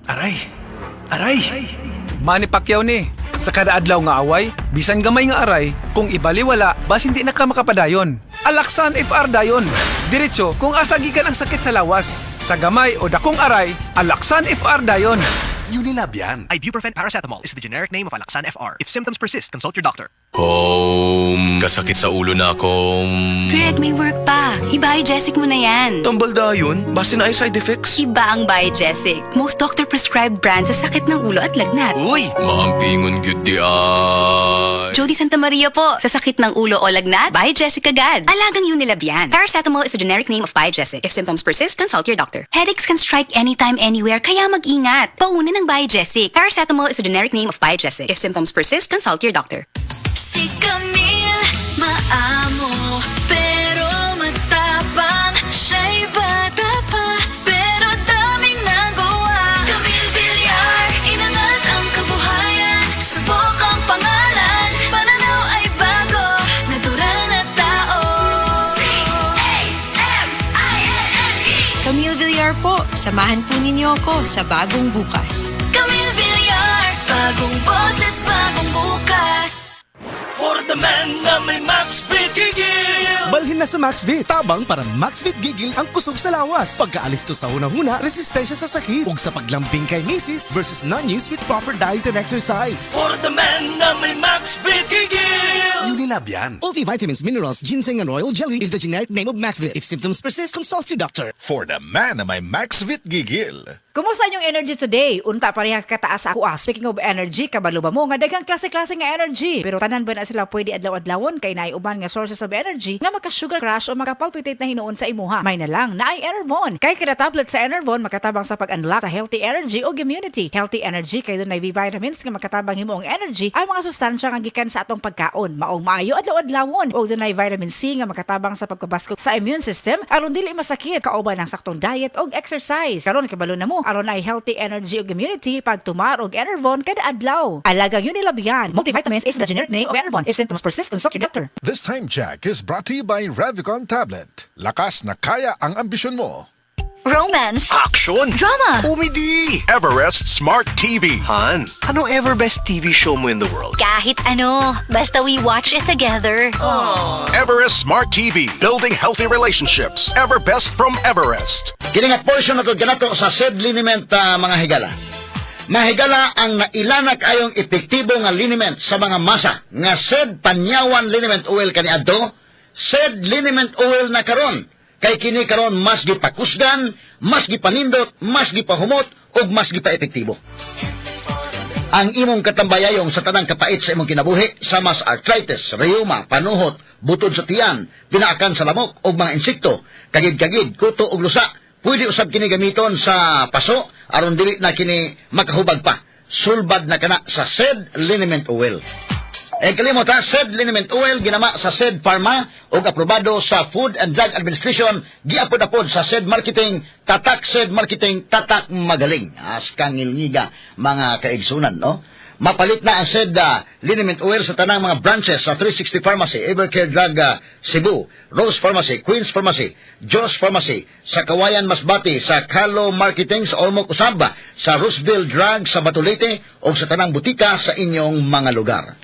Aray! Aray! Manny Pacquiao ni. Sa kada adlaw nga away, bisan gamay nga aray, kung ibaliwala, bas hindi na ka makapadayon. Alaksan FR dayon. Diretso kung asa gikan ang sakit sa lawas. Sa gamay o dakong aray, Alaksan FR dayon. Unilab yan. Ibuprofen paracetamol is the generic name of Alaksan FR. If symptoms persist, consult your doctor. Kasakit sa ulo na akong... Greg, may work pa. I-Biogesic mo na yan. Tambal dayon? Base na ay side effects? Iba ang Biogesic. Most doctor-prescribed brand sa sakit ng ulo at lagnat. Uy! Maampingon gyud di ay... Jody Santa Maria po. Sa sakit ng ulo o lagnat, Biogesic agad. Alagang Unilab yan. Paracetamol is a generic name of Biogesic. If symptoms persist, consult your doctor. Headaches can strike anytime, anywhere, kaya mag-ingat. Paunin ng Biogesic. Paracetamol is a generic name of Biogesic. If symptoms persist, consult your doctor. Si Camille, maamo, pero matapang. Siya'y bata pa, pero daming nagawa. Camille Villar, inangat ang kabuhayan. Subok ang pangalan, pananaw ay bago. Natural na tao. C-A-M-I-L-L-E Camille Villar po, samahan po ninyo ako sa bagong bukas. Camille Villar, bagong boses, bagong bukas. For the man na may Maxvit Gigil! Balhin na sa Maxvit. Tabang para Maxvit Gigil ang kusog sa lawas. Pagkaalis to sa unang-una, resistensya sa sakit. Ug sa paglambing kay misis versus non-use with proper diet and exercise. For the man na may Maxvit Gigil! Unilab yan. Multivitamins, minerals, ginseng, and royal jelly is the generic name of Maxvit. If symptoms persist, consult your doctor. For the man na may Maxvit Gigil. Kumusta yung energy today? Unta parehas kataas ako. Speaking of energy, kabalo ba mo nga daghang klase-klase nga energy. Pero tanan ba na sila pwede adlaw-adlawon kay naaiuban nga sources of energy nga maka-sugar crash o maka-palpitate na hinuon sa imuha. May na lang na ay Enervon. Kay kada tablet sa Enervon makatabang sa pag-unlock sa healthy energy o immunity. Healthy energy kay doon na vitamins nga makatabang himuong energy ay mga sustansya nga gikan sa atong pagkaon. Maong maayo adlaw-adlawon. O doon na vitamin C nga makatabang sa pagpabasko sa immune system aron dili masakit kauban ng saktong diet o exercise. Karon kabalo na mo aron ay healthy energy ug immunity pag tumar og Enervon kada adlaw. Alagang Unilab yan. Multivitamins is the generic name of Enervon. If symptoms persist, consult your doctor. This time check is brought to you by Revicon Tablet. Lakas na kaya ang ambisyon mo. Romance, Action! drama, Comedy! Everest Smart TV. Han, anong ever best TV show mo in the world? kahit ano, basta we watch it together. Everest Smart TV. Building healthy relationships. Ever best from Everest. Kini nga portion na to ganato sa SED liniment mga higala. Mahigala ang nailanak ayong epektibo nga liniment sa mga masa nga SED Panyawan Liniment Oil kaniadto, SED Liniment Oil na karon. Kay kini karon mas gipakusgan, mas gipanindot, mas gipahumot ug mas gipaepektibo. Ang imong katambayayong sa tanang kapait sa imong kinabuhi sa mas arthritis, rheuma, panuhot, butod sa tiyan, pinaakan sa lamok ug mga insekto, kagid-kagid, kuto ug lusa, pwede usab kini gamiton sa paso aron dili na kini makahubag pa. Sulbad na kana sa SED Liniment Oil. Kalimot ha, SED Liniment Oil ginama sa SED Pharma ug aprobado sa Food and Drug Administration, giapod-apod sa SED Marketing, tatak SED Marketing, tatak magaling. Askang ngilngiga mga kaigsunan, no? Mapalit na ang SED Liniment Oil sa tanang mga branches sa 360 Pharmacy, Evercare Drug Cebu, Rose Pharmacy, Queen's Pharmacy, Joss Pharmacy, sa Kawayan Masbati, sa Kalo Marketing sa Ormoc Usaba, sa Roosevelt Drug sa Batulete o sa tanang butika sa inyong mga lugar.